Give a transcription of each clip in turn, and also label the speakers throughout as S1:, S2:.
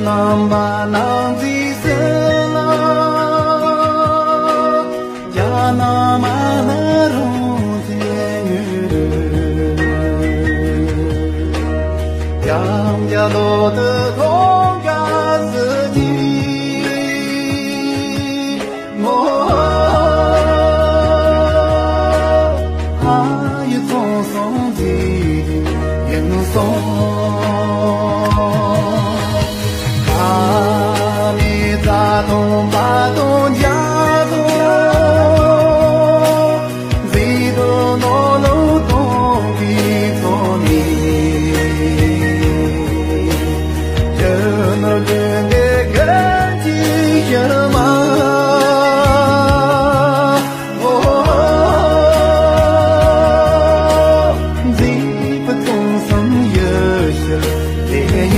S1: nam ba nam di se la ya na ma na ru thiên như yang ya lo de thong ga zi ji mo ha yu song song ji yin song东巴东家东，几多诺路东比托尼，这那人的根基什么？哦，几不同生有些烈焰。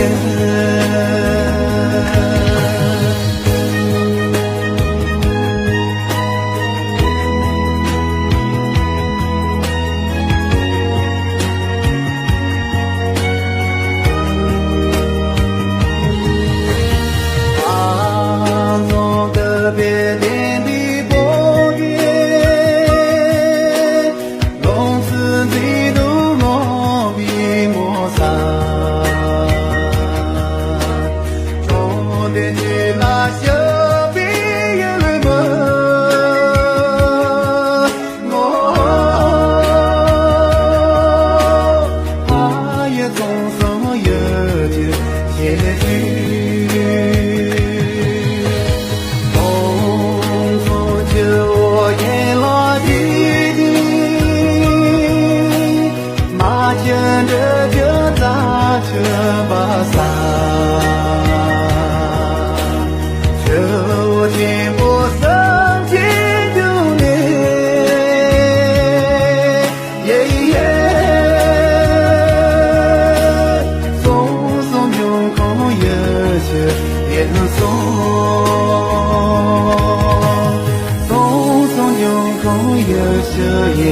S1: 别点的波月，龙子的路我比莫散，说的你那小别人们，我也总算有点结局。牵着就扎车把伞，秋天不生气就累，松松永空有些严肃，松松永空有些严。